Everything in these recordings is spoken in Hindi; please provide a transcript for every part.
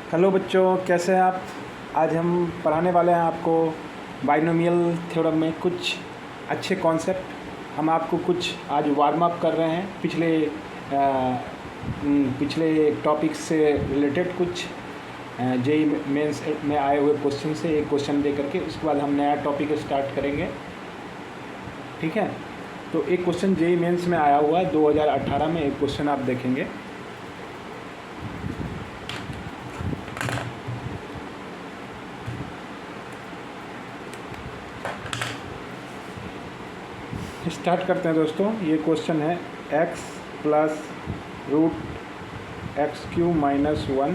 हेलो बच्चों, कैसे हैं आप। आज हम पढ़ाने वाले हैं आपको बाइनोमियल थ्योरम में कुछ अच्छे कॉन्सेप्ट। हम आपको कुछ आज वार्म अप कर रहे हैं पिछले टॉपिक से रिलेटेड कुछ जेई मेंस में आए हुए क्वेश्चन से एक क्वेश्चन दे करके उसके बाद हम नया टॉपिक स्टार्ट करेंगे। ठीक है, तो एक क्वेश्चन जेई मेंस में आया हुआ है 2018 में। एक क्वेश्चन आप देखेंगे। स्टार्ट करते हैं दोस्तों। ये क्वेश्चन है x plus root x cube minus 1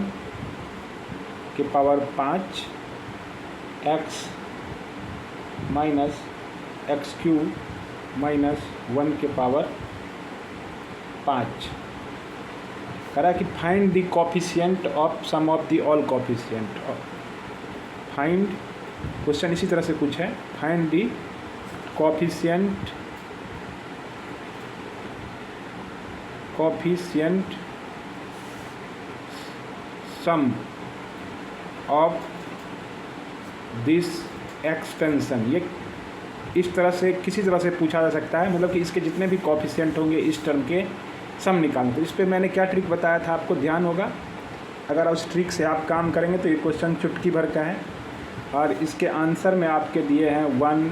के power 5 x minus x cube minus 1 के पावर 5। कह रहा है कि find the coefficient of sum of the all coefficient. Find, question इसी तरह से कुछ है, find the coefficient sum of this expansion. ये इस तरह से किसी तरह से पूछा जा सकता है, मतलब कि इसके जितने भी कोफिशिएंट होंगे इस टर्म के सम निकालने। तो इस पे मैंने क्या ट्रिक बताया था आपको, ध्यान होगा। अगर उस ट्रिक से आप काम करेंगे तो ये क्वेश्चन चुटकी भर का है। और इसके आंसर में आपके दिए हैं 1,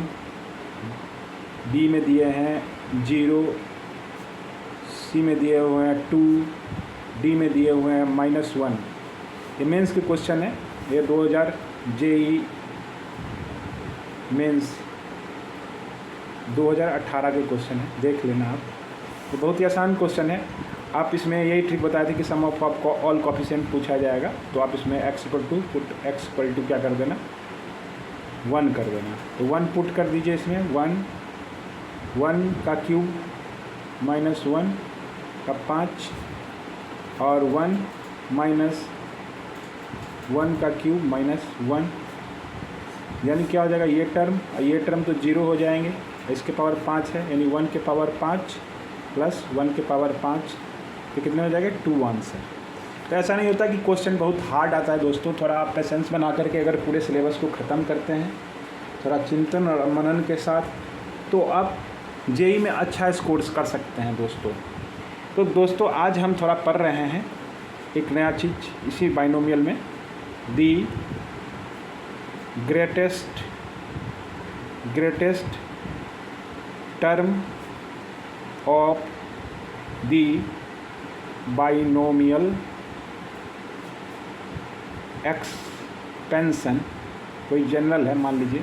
बी में दिए हैं 0, सी में दिए हुए हैं 2, डी में दिए हुए हैं -1। ये मेंस के क्वेश्चन है। ये 2000 जेई मेंस 2018 के क्वेश्चन है, देख लेना आप। तो बहुत ही आसान क्वेश्चन है। आप इसमें यही ट्रिक बताए थे कि सम ऑफ ऑल कोफिशिएंट पूछा जाएगा। तो आप इसमें x इक्वल टू क्या कर देना, 1 कर देना। तो 1 पुट कर दीजिए इसमें। 1 का क्यूब माइनस 1 का 5 और 1 माइनस 1 का क्यूब माइनस 1, यानी क्या हो जाएगा, ये टर्म तो 0 हो जाएंगे। इसके पावर 5 है, यानी 1 के पावर 5 प्लस 1 के पावर 5, तो कितने हो जाएगा, 2 आंसर। तो ऐसा नहीं होता कि क्वेश्चन बहुत हार्ड आता है दोस्तों। थोड़ा आप पेशेंस बना करके अगर पूरे सिलेबस को ख़त्म करते हैं थोड़ा चिंतन और मनन के साथ, तो आप जेई में अच्छा स्कोर्स कर सकते हैं दोस्तों। तो दोस्तों आज हम थोड़ा पढ़ रहे हैं एक नया चीज़ इसी बाइनोमियल में, the greatest term of the binomial expansion. कोई जनरल है, मान लीजिए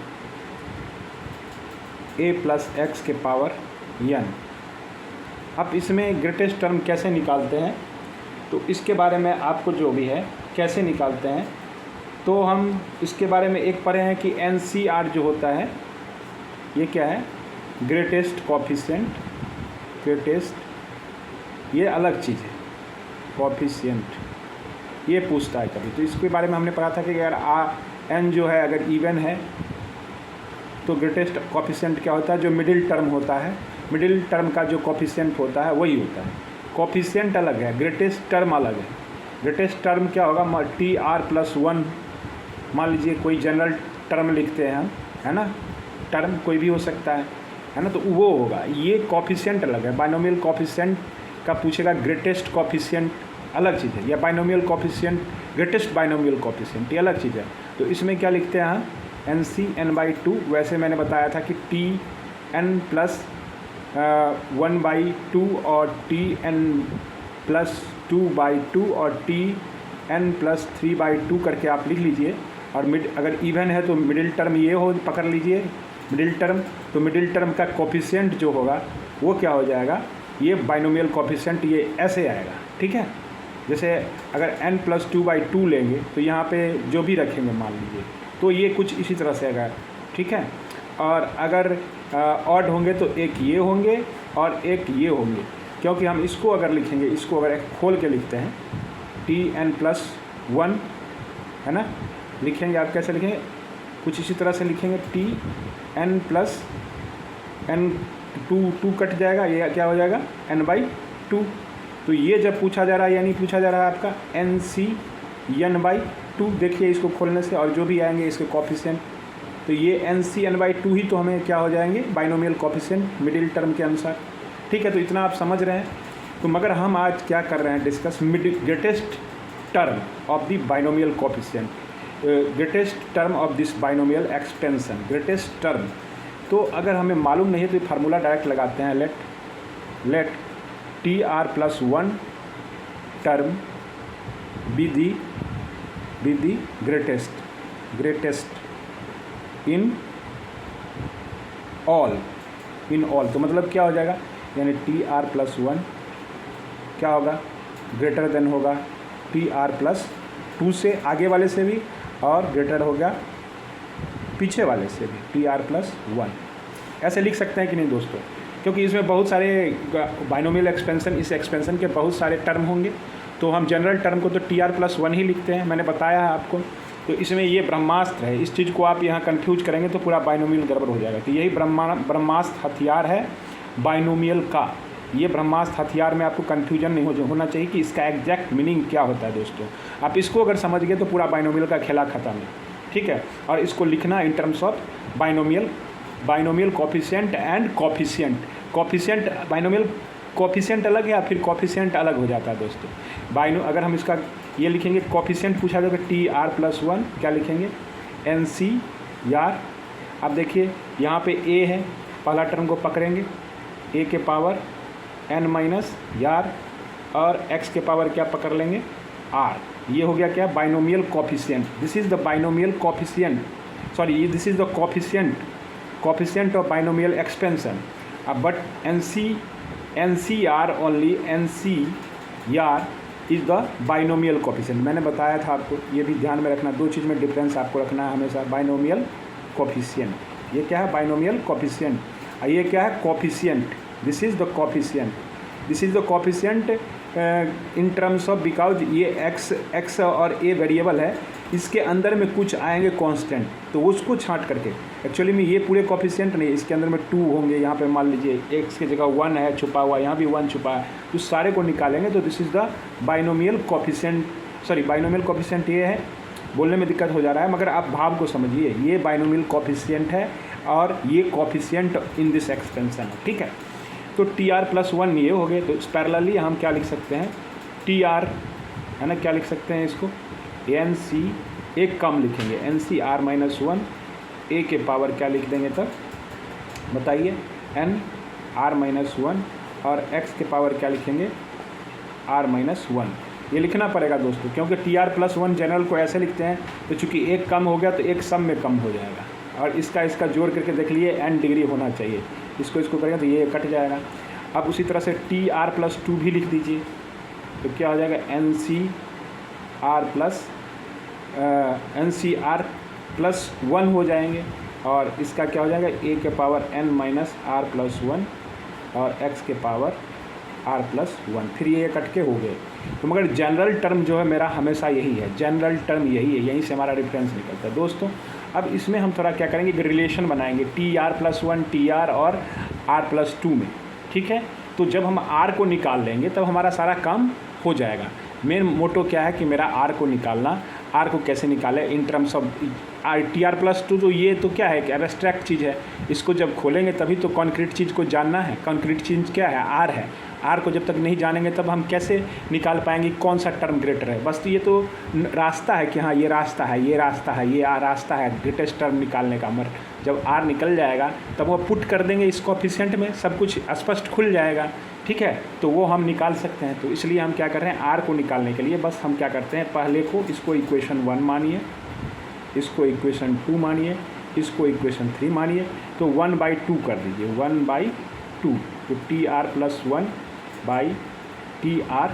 a प्लस एक्स के पावर n। अब इसमें ग्रेटेस्ट टर्म कैसे निकालते हैं, तो इसके बारे में आपको जो भी है कैसे निकालते हैं, तो हम इसके बारे में एक पढ़े हैं कि NCR जो होता है ये क्या है, ग्रेटेस्ट कोफिशिएंट। ग्रेटेस्ट ये अलग चीज़ है, कोफिशिएंट ये पूछता है कभी। तो इसके बारे में हमने पढ़ा था कि अगर n जो है अगर इवन है तो ग्रेटेस्ट कोफिशिएंट क्या होता है, जो मिडिल टर्म होता है, मिडिल टर्म का जो कोफिशिएंट होता है वही होता है। कोफिशिएंट अलग है, ग्रेटेस्ट टर्म अलग है। ग्रेटेस्ट टर्म क्या होगा, TR+1, मान लीजिए कोई जनरल टर्म लिखते हैं हम, है ना, टर्म कोई भी हो सकता है ना, तो वो होगा। ये कोफिशिएंट अलग है। बाइनोमियल कोफिशिएंट का पूछेगा, ग्रेटेस्ट कोफिशिएंट अलग चीज़ है, या binomial coefficient, greatest binomial coefficient ये अलग चीज़ है। तो इसमें क्या लिखते हैं हम, NC/n/2। वैसे मैंने बताया था कि TN+1/2 और TN+2/2 और TN+3/2 करके आप लिख लीजिए। और अगर इवन है तो मिडिल टर्म ये हो, पकड़ लीजिए मिडिल टर्म। तो मिडिल टर्म का कोफिशिएंट जो होगा वो क्या हो जाएगा, ये बाइनोमियल कोफिशिएंट ये ऐसे आएगा। ठीक है, जैसे अगर n+2/2 लेंगे तो यहाँ पे जो भी रखेंगे मान लीजिए, तो ये कुछ इसी तरह से आएगा। ठीक है, और अगर ऑड होंगे तो एक ये होंगे और एक ये होंगे, क्योंकि हम इसको अगर लिखेंगे, इसको अगर एक खोल के लिखते हैं TN+1, है ना, लिखेंगे आप कैसे लिखेंगे, कुछ इसी तरह से लिखेंगे TN+n2 कट जाएगा, ये क्या हो जाएगा, n/2। तो ये जब पूछा जा रहा है, यानी पूछा जा रहा है आपका NC n/2, 2 देखिए इसको खोलने से, और जो भी आएंगे इसके कॉफिशिएंट, तो ये NC/2 ही तो हमें क्या हो जाएंगे, बाइनोमियल कॉफिशिएंट मिडिल टर्म के अनुसार। ठीक है, तो इतना आप समझ रहे हैं। तो मगर हम आज क्या कर रहे हैं, discuss greatest term of the binomial coefficient, greatest term of this binomial expansion, greatest term. तो अगर हमें मालूम नहीं है तो ये फार्मूला डायरेक्ट लगाते हैं, let TR+1 term be the greatest in all. तो मतलब क्या हो जाएगा, यानी TR+1 क्या होगा, ग्रेटर देन होगा TR+2 से, आगे वाले से भी, और ग्रेटर हो गया पीछे वाले से भी, TR+1। ऐसे लिख सकते हैं कि नहीं दोस्तों, क्योंकि इसमें बहुत सारे बाइनोमियल एक्सपेंशन, इस एक्सपेंशन के बहुत सारे टर्म होंगे, तो हम जनरल टर्म को तो TR+1 ही लिखते हैं, मैंने बताया है आपको। तो इसमें ये ब्रह्मास्त्र है, इस चीज़ को आप यहाँ कंफ्यूज करेंगे तो पूरा बाइनोमियल गड़बड़ हो जाएगा। तो यही ब्रह्मास्त्र हथियार है बाइनोमियल का। ये ब्रह्मास्त्र हथियार में आपको कन्फ्यूजन नहीं होना चाहिए कि इसका एग्जैक्ट मीनिंग क्या होता है दोस्तों। आप इसको अगर समझ गए तो पूरा बाइनोमियल का खेला खत्म है। ठीक है, और इसको लिखना in terms of binomial coefficient and coefficient binomial coefficient अलग है या फिर कॉफिशिएंट अलग हो जाता है दोस्तों। अगर हम इसका ये लिखेंगे, कॉफिशिएंट पूछा जाएगा TR+1, क्या लिखेंगे, NC/। अब देखिए यहाँ पे A है, पहला टर्म को पकड़ेंगे, A के पावर n-r, और x के पावर क्या पकड़ लेंगे, r। ये हो गया क्या, binomial coefficient. This is the binomial coefficient, sorry this is the coefficient of binomial expansion, but NCR only, NCR is the binomial coefficient। मैंने बताया था आपको, ये भी ध्यान में रखना, दो चीज़ में डिफरेंस आपको रखना है हमेशा। बाइनोमियल कोफिशिएंट, ये क्या है, बाइनोमियल कोफिशिएंट, ये क्या है, coefficient. This is the coefficient in terms of, because ये x और a वेरिएबल है, इसके अंदर में कुछ आएंगे कांस्टेंट, तो उसको छांट करके, एक्चुअली में ये पूरे कोफिशिएंट नहीं, इसके अंदर में 2 होंगे, यहाँ पे मान लीजिए x की जगह 1 है छुपा हुआ, यहाँ भी 1 छुपा है, तो सारे को निकालेंगे। तो this is the binomial coefficient, sorry binomial coefficient ये है, बोलने में दिक्कत हो जा रहा है मगर आप भाव को समझिए, ये बाइनोमियल कोफिशिएंट है और ये कोफिशिएंट इन दिस एक्सपेंशन है। ठीक है, तो TR+1 ये हो गए। तो पैरेलली हम क्या लिख सकते हैं, TR है ना, क्या लिख सकते हैं इसको, NC, एक कम लिखेंगे, NCR-1, A के पावर क्या लिख देंगे तब बताइए, NR-1, और x के पावर क्या लिखेंगे, R-1। ये लिखना पड़ेगा दोस्तों, क्योंकि TR+1 जनरल को ऐसे लिखते हैं, तो चूँकि एक कम हो गया तो एक सब में कम हो जाएगा, और इसका जोड़ करके देख लिए n डिग्री होना चाहिए, इसको करेंगे तो ये कट जाएगा। अब उसी तरह से TR+2 भी लिख दीजिए, तो क्या हो जाएगा, NCR+1 हो जाएंगे, और इसका क्या हो जाएगा, A के पावर n-r+1 और x के पावर r+1, फिर ये कट के हो गए। तो मगर जनरल टर्म जो है मेरा हमेशा यही है, जनरल टर्म यही है, यहीं से हमारा डिफरेंस निकलता है दोस्तों। अब इसमें हम थोड़ा क्या करेंगे, कि रिलेशन बनाएंगे TR+1 TR और R+2 में। ठीक है, तो जब हम R को निकाल लेंगे तब हमारा सारा काम हो जाएगा। मेन मोटो क्या है कि मेरा R को निकालना, R को कैसे निकाले इन टर्म्स ऑफ TR+2। तो ये तो क्या है कि एब्स्ट्रैक्ट चीज़ है, इसको जब खोलेंगे तभी तो कॉन्क्रीट चीज़ को जानना है। कॉन्क्रीट चीज़ क्या है, R है। R को जब तक नहीं जानेंगे तब हम कैसे निकाल पाएंगे कौन सा टर्म ग्रेटर है। बस ये तो रास्ता है कि हाँ ये रास्ता है, ये रास्ता है, ये रास्ता है ग्रेटेस्ट टर्म निकालने का। मगर जब R निकल जाएगा तब वो पुट कर देंगे इस कोफिशिएंट में, सब कुछ स्पष्ट खुल जाएगा। ठीक है, तो वो हम निकाल सकते हैं। तो इसलिए हम क्या कर रहे हैं, R को निकालने के लिए बस हम क्या करते हैं, पहले को इसको इक्वेशन 1 मानिए, इसको इक्वेशन 2 मानिए, इसको इक्वेशन 3 मानिए, तो 1/2 कर दीजिए, 1/2। तो TR+1 बाई TR।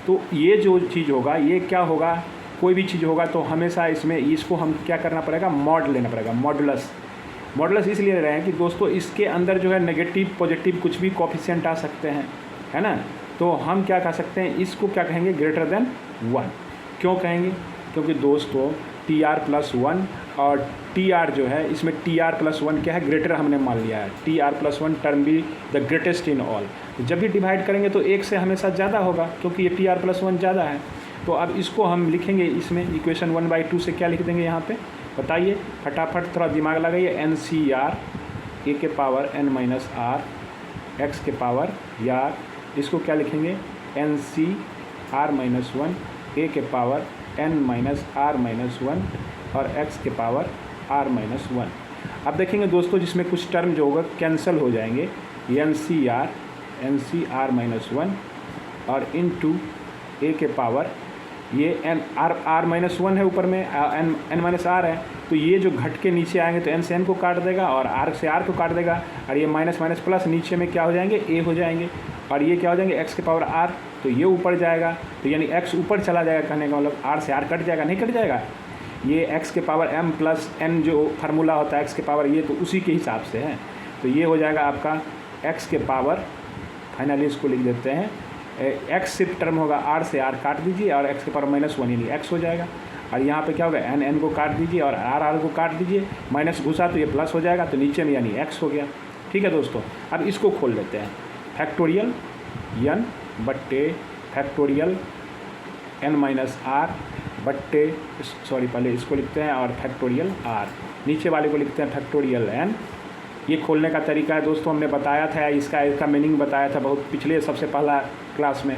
तो ये जो चीज़ होगा, ये क्या होगा, कोई भी चीज़ होगा तो हमेशा इसमें इसको हम क्या करना पड़ेगा, मॉड लेना पड़ेगा, मॉडुलस इसलिए ले रहे हैं कि दोस्तों इसके अंदर जो है नेगेटिव पॉजिटिव कुछ भी कोफिशिएंट आ सकते हैं, है ना। तो हम क्या कह सकते हैं, इसको क्या कहेंगे, ग्रेटर देन 1। क्यों कहेंगे, क्योंकि दोस्तों TR+1 और TR जो है, इसमें TR+1 क्या है, ग्रेटर हमने मान लिया है। TR+1 term be the greatest in all. जब भी डिवाइड करेंगे तो 1 से हमेशा ज़्यादा होगा, क्योंकि ये TR+1 ज़्यादा है। तो अब इसको हम लिखेंगे इसमें इक्वेशन 1/2 से क्या लिख देंगे यहाँ पे बताइए फटाफट, थोड़ा दिमाग लगाइए। NCR ए के power n minus r x के पावर यार, इसको क्या लिखेंगे NCR माइनस 1 ए के power n minus r minus 1 और x के पावर r माइनस 1। अब देखेंगे दोस्तों जिसमें कुछ टर्म जो होगा कैंसिल हो जाएंगे, NCR माइनस 1 और इनटू ए के पावर ये r माइनस 1 है ऊपर में n माइनस आर है, तो ये जो घट के नीचे आएंगे तो n से n को काट देगा और r से r को काट देगा और ये माइनस माइनस प्लस नीचे में क्या हो जाएंगे a हो जाएंगे और ये क्या हो जाएंगे x के पावर r, तो ये ऊपर जाएगा तो यानी x ऊपर चला जाएगा, कहने का मतलब r से r कट जाएगा, नहीं कट जाएगा, ये x के पावर m प्लस n जो फार्मूला होता है x के पावर ये तो उसी के हिसाब से है, तो ये हो जाएगा आपका x के पावर, फाइनली इसको लिख देते हैं x सिर्फ टर्म होगा r से r काट दीजिए और x के पावर माइनस 1 यानी x हो जाएगा और यहाँ पे क्या होगा n को काट दीजिए और r को काट दीजिए, माइनस घुसा तो ये प्लस हो जाएगा, तो नीचे में यानी x हो गया। ठीक है दोस्तों, अब इसको खोल लेते हैं, फैक्टोरियल n बट्टे फैक्टोरियल n माइनस r बट्टे सॉरी पहले इसको लिखते हैं और फैक्टोरियल r, नीचे वाले को लिखते हैं फैक्टोरियल n। ये खोलने का तरीका है दोस्तों, हमने बताया था, इसका मीनिंग बताया था बहुत पिछले सबसे पहला क्लास में।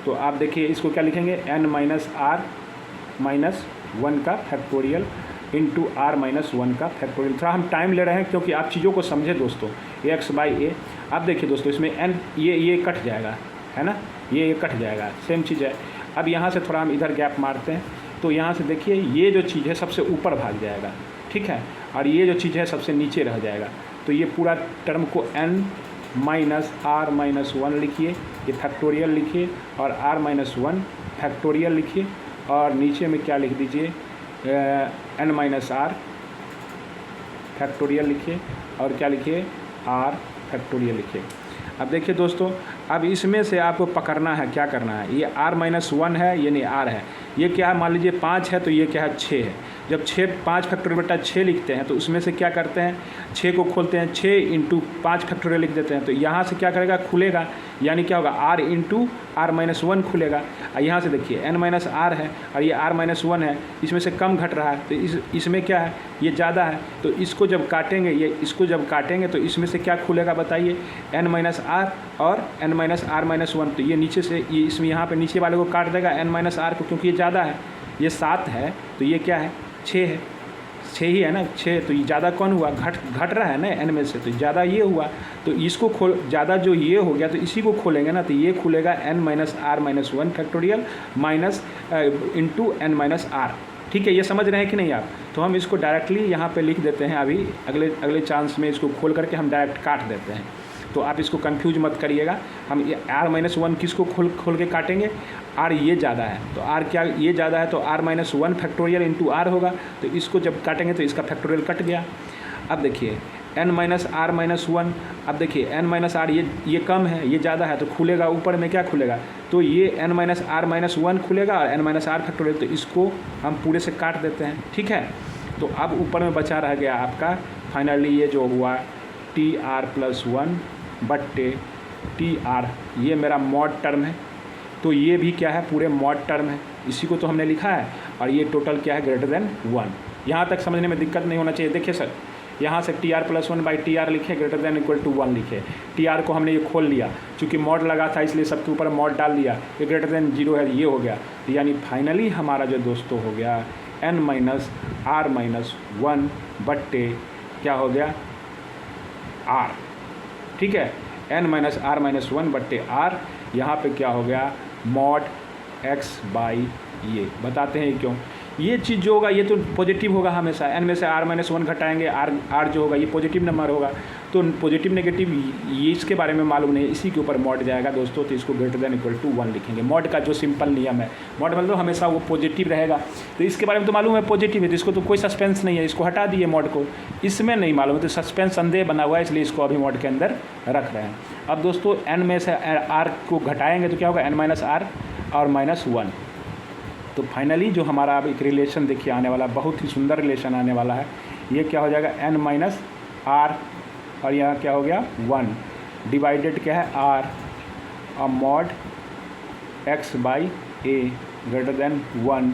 तो आप देखिए इसको क्या लिखेंगे n माइनस आर माइनस 1 का फैक्टोरियल इंटू r माइनस 1 का फैक्टोरियल। थोड़ा हम टाइम ले रहे हैं क्योंकि आप चीज़ों को समझे दोस्तों, x बाई ए। अब देखिए दोस्तों इसमें n ये कट जाएगा है ना, ये कट जाएगा, सेम चीज़ है। अब यहाँ से थोड़ा हम इधर गैप मारते हैं, तो यहाँ से देखिए ये जो चीज़ है सबसे ऊपर भाग जाएगा, ठीक है, और ये जो चीज़ है सबसे नीचे रह जाएगा। तो ये पूरा टर्म को n माइनस आर माइनस 1 लिखिए, ये फैक्टोरियल लिखिए और r माइनस 1 फैक्टोरियल लिखिए और नीचे में क्या लिख दीजिए n माइनस आर फैक्टोरियल लिखिए और क्या लिखिए r फैक्टोरियल लिखिए। अब देखिए दोस्तों, अब इसमें से आपको पकड़ना है, क्या करना है, ये r माइनस 1 है यानी r है, ये क्या है मान लीजिए 5 है तो ये क्या है 6 है। जब 5 फैक्टोरियल बटा 6 लिखते हैं तो उसमें से क्या करते हैं 6 को खोलते हैं, 6 इंटू 5 फैक्टोरियल लिख देते हैं, तो यहाँ से क्या करेगा खुलेगा, यानी क्या होगा r इंटू r माइनस 1 खुलेगा। और यहाँ से देखिए n माइनस आर है और ये r माइनस 1 है, इसमें से कम घट रहा है तो इसमें क्या है ये ज़्यादा है, तो इसको जब काटेंगे इसको जब काटेंगे तो इसमें से क्या खुलेगा बताइए n माइनस आर और n माइनस आर माइनस 1, तो ये नीचे से ये इसमें यहाँ पे नीचे वाले को काट देगा n माइनस आर को, क्योंकि ये ज़्यादा है, ये 7 है तो ये क्या है 6 है, 6 ही है ना 6, तो ये ज़्यादा कौन हुआ घट रहा है ना n में से, तो ज़्यादा ये हुआ, तो इसको खोल ज़्यादा जो ये हो गया तो इसी को खोलेंगे ना, तो ये खुलेगा n minus r minus 1 factorial minus into n minus r. ठीक है, ये समझ रहे हैं कि नहीं आप? तो हम इसको डायरेक्टली यहाँ पे लिख देते हैं, अभी अगले चांस में इसको खोल करके हम डायरेक्ट काट देते हैं, तो आप इसको कंफ्यूज मत करिएगा। हम ये r माइनस 1 किसको खोल के काटेंगे, r ये ज़्यादा है तो r क्या ये ज़्यादा है तो r minus 1 factorial into r होगा, तो इसको जब काटेंगे तो इसका फैक्टोरियल कट गया। अब देखिए n माइनस आर माइनस 1, अब देखिए n माइनस आर ये कम है ये ज़्यादा है तो खुलेगा, ऊपर में क्या खुलेगा, तो ये n माइनस आर माइनस 1 खुलेगा और n माइनस आर फैक्टोरियल, तो इसको हम पूरे से काट देते हैं। ठीक है, तो अब ऊपर में बचा रह गया आपका फाइनली ये जो हुआ TR प्लस 1 बट्टे TR, ये मेरा मॉड टर्म है, तो ये भी क्या है पूरे मॉड टर्म है, इसी को तो हमने लिखा है, और ये टोटल क्या है ग्रेटर देन 1। यहाँ तक समझने में दिक्कत नहीं होना चाहिए। देखिए सर यहाँ से TR प्लस 1 बाई TR लिखे, ग्रेटर देन इक्वल टू 1 लिखे, TR को हमने ये खोल लिया, चूँकि मॉड लगा था इसलिए सबके ऊपर मॉड डाल दिया, ये ग्रेटर देन 0 है ये हो गया, तो यानी फाइनली हमारा जो दोस्तों हो गया n माइनस आर माइनस 1 बट्टे क्या हो गया r। ठीक है, n माइनस आर माइनस 1 बट्टे r, यहाँ पे क्या हो गया मॉड x बाई ये। बताते हैं क्यों, ये चीज़ जो होगा ये तो पॉजिटिव होगा हमेशा, n में से r माइनस 1 घटाएंगे, r जो होगा ये पॉजिटिव नंबर होगा, तो पॉजिटिव नेगेटिव ये इसके बारे में मालूम नहीं, इसी के ऊपर मॉड जाएगा दोस्तों, तो इसको ग्रेटर देन इक्वल टू 1 लिखेंगे। मॉड का जो सिंपल नियम है, मॉड मतलब हमेशा वो पॉजिटिव रहेगा, तो इसके बारे में तो मालूम है पॉजिटिव है, तो इसको तो कोई सस्पेंस नहीं है, इसको हटा दिए मॉड को, इसमें नहीं मालूम है तो सस्पेंस संदेह बना हुआ है, इसलिए इसको अभी मॉड के अंदर रख रहे हैं। अब दोस्तों n में से r को घटाएंगे तो क्या होगा n माइनस आर और माइनस 1, तो फाइनली जो हमारा अब एक रिलेशन देखिए आने वाला, बहुत ही सुंदर रिलेशन आने वाला है, ये क्या हो जाएगा n माइनस आर और यहाँ क्या हो गया 1 डिवाइडेड क्या है r और mod x by A greater than 1।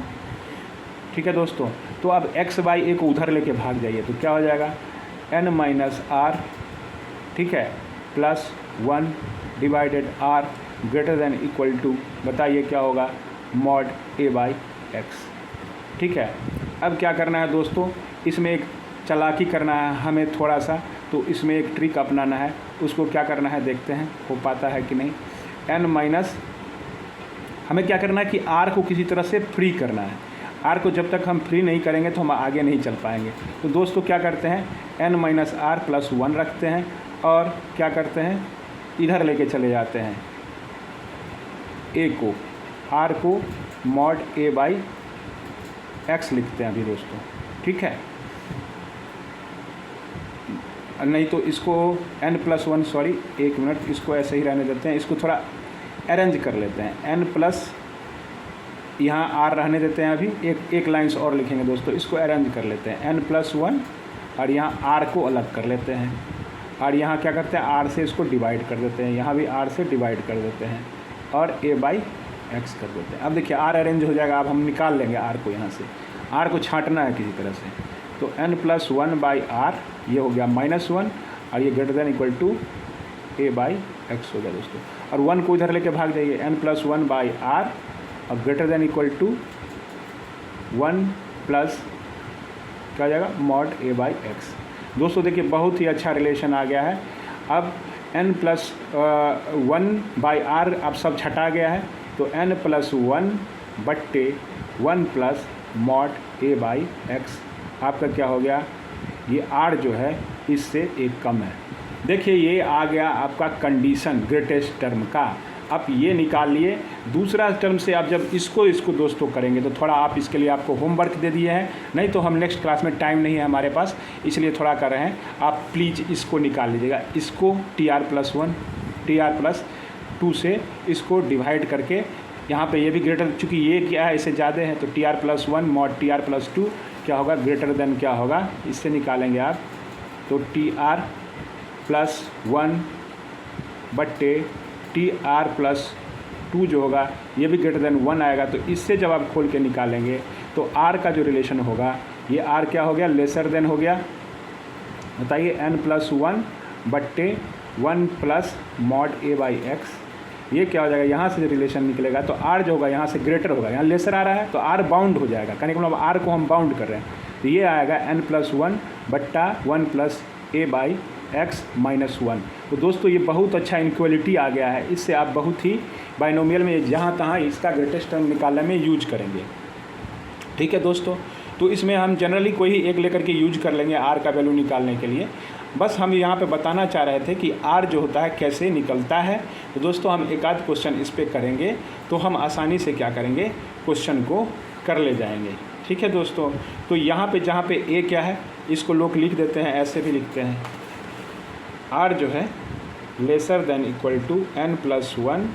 ठीक है दोस्तों, तो अब x बाई ए को उधर लेके भाग जाइए तो क्या हो जाएगा, n माइनस आर, ठीक है, plus 1 divided r greater than equal to, बताइए क्या होगा, मॉड a बाई एक्स। ठीक है, अब क्या करना है दोस्तों, इसमें एक चालाकी करना है हमें थोड़ा सा, तो इसमें एक ट्रिक अपनाना है। उसको क्या करना है देखते हैं हो पाता है कि नहीं। n माइनस, हमें क्या करना है कि r को किसी तरह से फ्री करना है। r को जब तक हम फ्री नहीं करेंगे तो हम आगे नहीं चल पाएंगे। तो दोस्तों क्या करते हैं, n माइनस आर प्लस 1 रखते हैं और क्या करते हैं, इधर लेके चले जाते हैं a को, r को मॉड a बाई एक्स लिखते हैं अभी दोस्तों। ठीक है, नहीं तो इसको n प्लस 1, सॉरी एक मिनट, इसको ऐसे ही रहने देते हैं, इसको थोड़ा अरेंज कर लेते हैं। n प्लस यहाँ r रहने देते हैं, अभी एक लाइन्स और लिखेंगे दोस्तों, इसको अरेंज कर लेते हैं। n प्लस 1 और यहाँ r को अलग कर लेते हैं और यहाँ क्या करते हैं, r से इसको डिवाइड कर देते हैं, यहाँ भी r से डिवाइड कर देते हैं और a बाई एक्स कर देते हैं। अब देखिए r अरेंज हो जाएगा। अब हम निकाल लेंगे r को, यहाँ से r को छांटना है किसी तरह से, तो n प्लस 1 बाई आर, ये हो गया माइनस 1 और ये greater than equal to a by x हो गया दोस्तों। और 1 को इधर लेके भाग जाइए, n प्लस 1 बाई आर और greater than equal to 1 plus क्या हो जाएगा, मॉड a बाई एक्स। दोस्तों देखिए बहुत ही अच्छा रिलेशन आ गया है। अब n प्लस 1 बाई आर अब सब छटा गया है, तो n प्लस 1 बट्टे 1 plus mod a by x आपका क्या हो गया, ये r जो है इससे एक कम है। देखिए ये आ गया आपका कंडीशन ग्रेटेस्ट टर्म का। आप ये निकाल लिए। दूसरा टर्म से आप जब इसको दोस्तों करेंगे तो थोड़ा आप इसके लिए आपको होमवर्क दे दिए हैं, नहीं तो हम नेक्स्ट क्लास में टाइम नहीं है हमारे पास, इसलिए थोड़ा कर रहे हैं। आप प्लीज़ इसको निकाल लीजिएगा, इसको TR+1 TR+2 से इसको डिवाइड करके, यहाँ पे ये भी ग्रेटर, चूँकि ये क्या है इससे ज़्यादा है, तो TR+1 मॉड TR+2 क्या होगा, ग्रेटर देन क्या होगा, इससे निकालेंगे आप, तो TR+1 बट्टे TR+2 जो होगा ये भी ग्रेटर देन 1 आएगा। तो इससे जब आप खोल के निकालेंगे तो R का जो रिलेशन होगा, ये R क्या हो गया, लेसर देन हो गया, बताइए n+1 बट्टे 1 plus mod a by x. ये क्या हो जाएगा, यहाँ से जो रिलेशन निकलेगा तो r जो होगा यहाँ से ग्रेटर होगा, यहाँ लेसर आ रहा है तो r बाउंड हो जाएगा, कहने का मतलब r को हम बाउंड कर रहे हैं, तो ये आएगा n+1 बट्टा 1 plus a by x minus 1। तो दोस्तों ये बहुत अच्छा इनक्वलिटी आ गया है, इससे आप बहुत ही बाइनोमियल में जहाँ तहाँ इसका ग्रेटेस्ट टर्म निकालने में यूज करेंगे। ठीक है दोस्तों, तो इसमें हम जनरली कोई ही एक लेकर के यूज कर लेंगे r का वैल्यू निकालने के लिए। बस हम यहाँ पे बताना चाह रहे थे कि r जो होता है कैसे निकलता है। तो दोस्तों हम एक आध क्वेश्चन इस पर करेंगे तो हम आसानी से क्या करेंगे, क्वेश्चन को कर ले जाएंगे। ठीक है दोस्तों, तो यहाँ पे जहाँ पे a क्या है इसको लोग लिख देते हैं, ऐसे भी लिखते हैं, r जो है lesser than equal to n+1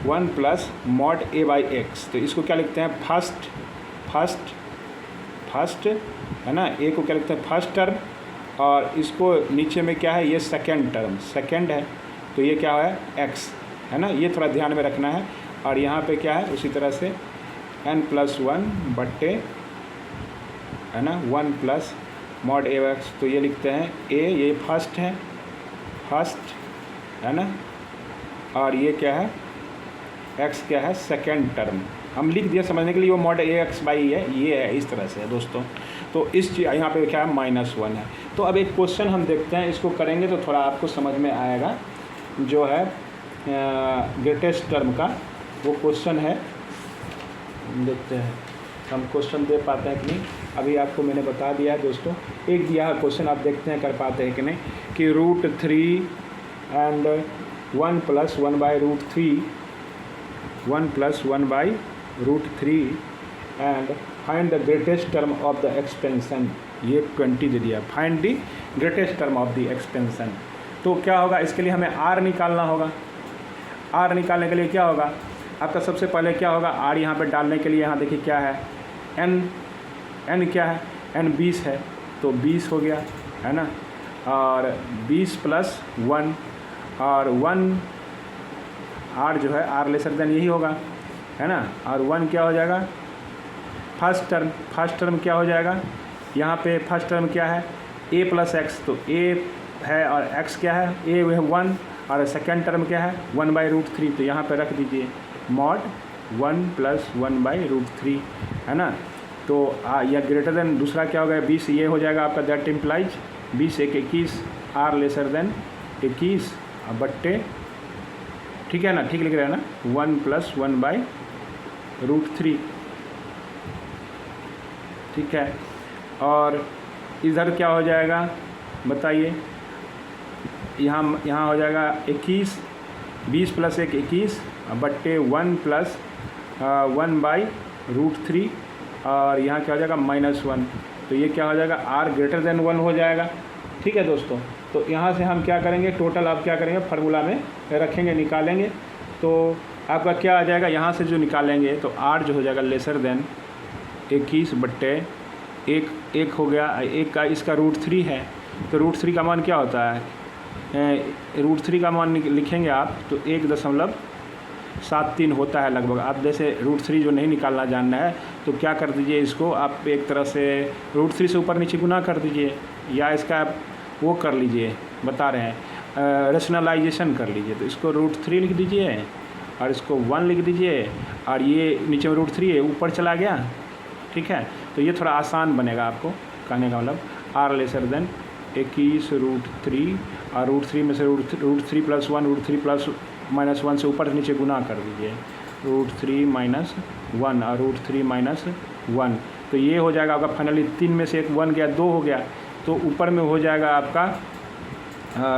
1 plus mod a by x. तो इसको क्या लिखते हैं, फर्स्ट है ना, a को क्या लिखते हैं फर्स्ट टर्म, और इसको नीचे में क्या है, ये सेकेंड टर्म, सेकेंड है, तो ये क्या है x है ना, ये थोड़ा ध्यान में रखना है। और यहाँ पे क्या है उसी तरह से n+1 बट्टे है ना 1 plus mod a by x. तो ये लिखते हैं a, ये फर्स्ट है ना, और ये क्या है x क्या है सेकेंड टर्म, हम लिख दिया समझने के लिए, वो मॉड ax बाई है, ये है, इस तरह से है दोस्तों। तो इस यहाँ पे क्या है -1 है। तो अब एक क्वेश्चन हम देखते हैं, इसको करेंगे तो थोड़ा आपको समझ में आएगा, जो है ग्रेटेस्ट टर्म का वो क्वेश्चन है। देखते हैं हम क्वेश्चन दे पाते हैं कि नहीं। अभी आपको मैंने बता दिया है दोस्तों, एक दिया है क्वेश्चन, आप देखते हैं कर पाते हैं कि नहीं, कि √3 and 1 plus 1 by √3 1 plus 1 by √3 and find the greatest term of the expansion. ये 20 दे दिया, find the greatest term of the expansion. तो क्या होगा, इसके लिए हमें r निकालना होगा। r निकालने के लिए क्या होगा आपका, सबसे पहले क्या होगा, r यहाँ पे डालने के लिए, यहाँ देखिए क्या है n क्या है, n 20 है, तो 20 हो गया है ना, और 20 प्लस 1 और 1 r जो है r लेसर देन यही होगा, है ना, और 1 क्या हो जाएगा फर्स्ट टर्म क्या हो जाएगा, यहाँ पे फर्स्ट टर्म क्या है a प्लस एक्स, तो a है और x क्या है, a है 1 और सेकेंड टर्म क्या है 1/√3, तो यहाँ पे रख दीजिए मॉड 1 + 1/√3, है ना। तो यह ग्रेटर देन दूसरा क्या हो गया 20, ये हो जाएगा आपका, दैट इम्प्लाइज 20 एक 21, r लेसर देन 21 बट्टे, ठीक है ना, ठीक लिख रहे हैं ना, 1 + 1/√3, ठीक है। और इधर क्या हो जाएगा बताइए, यहाँ हो जाएगा 21, 20 + 1 21 बट्टे 1 + 1/√3, और यहाँ क्या हो जाएगा -1, तो ये क्या हो जाएगा r ग्रेटर देन 1 हो जाएगा, ठीक है दोस्तों। तो यहाँ से हम क्या करेंगे, टोटल आप क्या करेंगे फार्मूला में रखेंगे, निकालेंगे, तो आपका क्या आ जाएगा, यहाँ से जो निकालेंगे तो r जो हो जाएगा लेसर देन 21 बट्टे 1 हो गया, 1 का इसका √3 है, तो √3 का मान क्या होता है, √3 का मान लिखेंगे आप तो 1.73 होता है लगभग। आप जैसे √3 जो नहीं निकालना जानना है तो क्या कर दीजिए, इसको आप एक तरह से √3 से ऊपर नीचे गुना कर दीजिए, या इसका वो कर लीजिए, बता रहे हैं रेशनलाइजेशन कर लीजिए, तो इसको √3 लिख दीजिए और इसको 1 लिख दीजिए, और ये नीचे में √3 है ऊपर चला गया, ठीक है। तो ये थोड़ा आसान बनेगा आपको कहने का मतलब, r लेसर देन 21√3, और √3 में से √3 + 1, √3 + -1 से ऊपर नीचे गुना कर दीजिए, √3 - 1 और √3 - 1, तो ये हो जाएगा आपका फाइनली 3 में से एक 1 गया, 2 हो गया, तो ऊपर में हो जाएगा आपका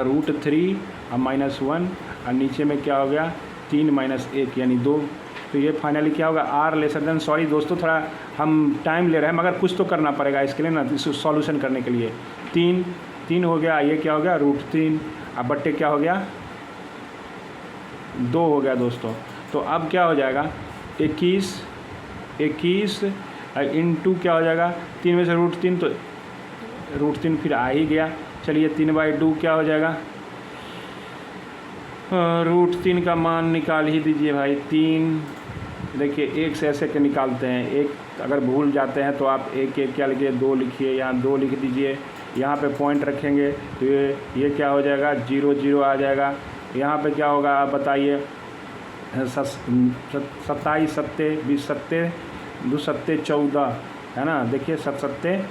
√3 और -1, और नीचे में क्या हो गया 3 - 1 यानी 2, तो ये फाइनली क्या होगा r लेसर देन, सॉरी दोस्तों थोड़ा हम टाइम ले रहे हैं मगर कुछ तो करना पड़ेगा इसके लिए ना, इसको सॉल्यूशन करने के लिए 3 हो गया, ये क्या हो गया √3, अब बट्टे क्या हो गया 2 हो गया दोस्तों। तो अब क्या हो जाएगा 21 इंटू क्या हो जाएगा 3 में से √3, तो √3 फिर आ ही गया, चलिए 3/2 क्या हो जाएगा, √3 का मान निकाल ही दीजिए भाई, 3 देखिए 1 से ऐसे के निकालते हैं, 1 अगर भूल जाते हैं तो आप 1 क्या लिखिए 2 लिखिए, यहाँ 2 लिख दीजिए, यहाँ पे पॉइंट रखेंगे तो ये क्या हो जाएगा 0 0 आ जाएगा, यहाँ पे क्या होगा आप बताइए 27 7 20 7 2 7 14, है ना, देखिए 7 7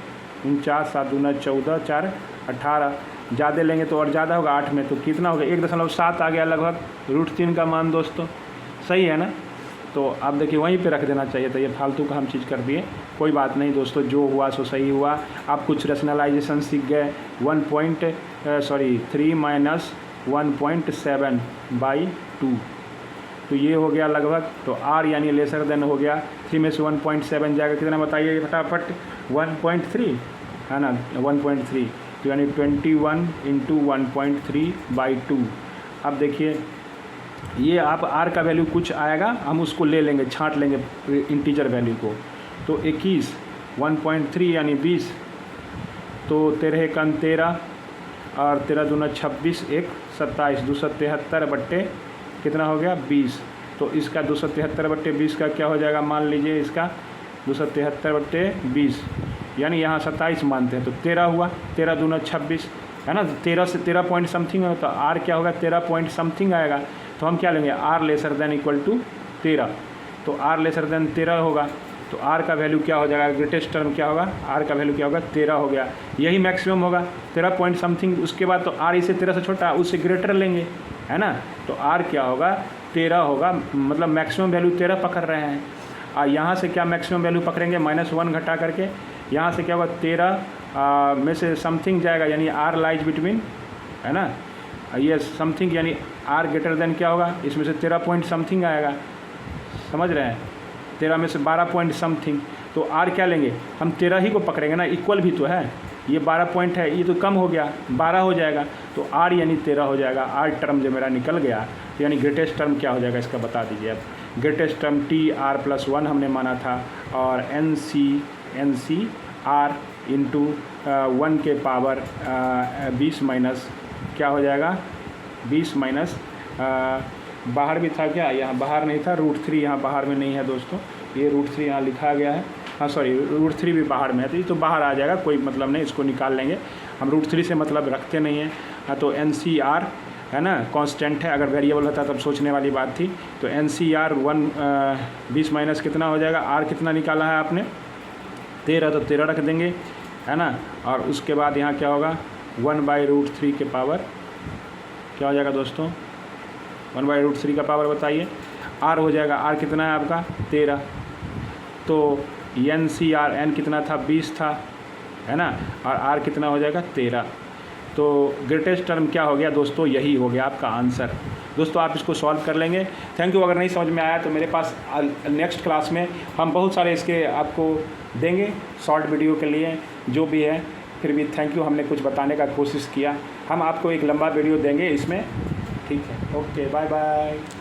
49 7 दूना 14 4 18, ज़्यादा लेंगे तो और ज़्यादा होगा 8 में, तो कितना होगा 1.7 आ गया लगभग √3 का मान दोस्तों, सही है ना। तो आप देखिए वहीं पे रख देना चाहिए, तो ये फालतू का हम चीज़ कर दिए, कोई बात नहीं दोस्तों, जो हुआ सो सही हुआ। आप कुछ रेशनलाइजेशन सीख गए, 3 - 1.7/2, तो ये हो गया लगभग, तो r यानी लेसर देन हो गया 3 में से 1.7 जाएगा कितना बताइए फटाफट 1.3, है ना 1.3, तो यानी 21 × 1.3/2। अब देखिए ये आप r का वैल्यू कुछ आएगा, हम उसको ले लेंगे, छांट लेंगे इंटीजर वैल्यू को, तो 21 1.3 यानी 20, तो 13 × 13 और 13 दूना 26 1 27 273 बट्टे कितना हो गया 20, तो इसका 273/20 का क्या हो जाएगा मान लीजिए, इसका 273/20 यानी यहाँ 27 मानते हैं, तो 13 हुआ, 13 दूना 26, है ना, 13 से 13 पॉइंट समथिंग है, तो r क्या होगा 13 पॉइंट समथिंग आएगा, तो हम क्या लेंगे r lesser than equal to 13, तो r लेसर देन 13 होगा, तो r का वैल्यू क्या हो जाएगा, ग्रेटेस्ट टर्म क्या होगा, r का वैल्यू क्या होगा 13 हो गया, यही मैक्सिमम होगा 13 पॉइंट समथिंग, उसके बाद तो r इसे 13 से छोटा उससे ग्रेटर लेंगे, है ना, तो r क्या होगा 13 होगा, मतलब मैक्सिमम वैल्यू 13 पकड़ रहे हैं, और यहाँ से क्या मैक्सिमम वैल्यू पकड़ेंगे -1 घटा करके, यहाँ से क्या होगा 13 में से समथिंग जाएगा, यानी r लाइज बिटवीन, है ना, ये समथिंग यानी r ग्रेटर देन क्या होगा, इसमें से 13 पॉइंट समथिंग आएगा, समझ रहे हैं, 13 में से 12 पॉइंट समथिंग, तो r क्या लेंगे हम 13 ही को पकड़ेंगे ना, इक्वल भी तो है, ये 12 पॉइंट है, ये तो कम हो गया 12 हो जाएगा, तो r यानी 13 हो जाएगा, r टर्म जो मेरा निकल गया, तो यानी ग्रेटेस्ट टर्म क्या हो जाएगा इसका बता दीजिए अब, ग्रेटेस्ट टर्म TR+1 हमने माना था, और NC R इंटू 1 के पावर 20 माइनस क्या हो जाएगा 20 माइनस बाहर भी था क्या? यहाँ बाहर नहीं था, √3 यहाँ बाहर में नहीं है दोस्तों, ये √3 यहाँ लिखा गया है। हाँ सॉरी, √3 भी बाहर में है, तो ये तो बाहर आ जाएगा, कोई मतलब नहीं, इसको निकाल लेंगे हम। √3 से मतलब रखते नहीं हैं। हाँ, तो NCR है ना, कांस्टेंट है, अगर वेरिएबल होता तब सोचने वाली बात थी। तो NCR 20 माइनस कितना हो जाएगा, R कितना निकाला है आपने 13, तो 13 रख देंगे, है ना। और उसके बाद यहाँ क्या होगा, 1/√3 के पावर क्या हो जाएगा दोस्तों, 1/√3 का पावर बताइए। R हो जाएगा, R कितना है आपका 13, तो NCR N कितना था 20 था, है ना, और R कितना हो जाएगा 13। तो ग्रेटेस्ट टर्म क्या हो गया दोस्तों, यही हो गया आपका आंसर। दोस्तों आप इसको सॉल्व कर लेंगे। Thank you. अगर नहीं समझ में आया तो मेरे पास नेक्स्ट क्लास में हम बहुत सारे इसके आपको देंगे शॉर्ट वीडियो के लिए, जो भी है। फिर भी थैंक यू, हमने कुछ बताने का कोशिश किया। हम आपको एक लंबा वीडियो देंगे इसमें, ठीक है। Okay, bye bye.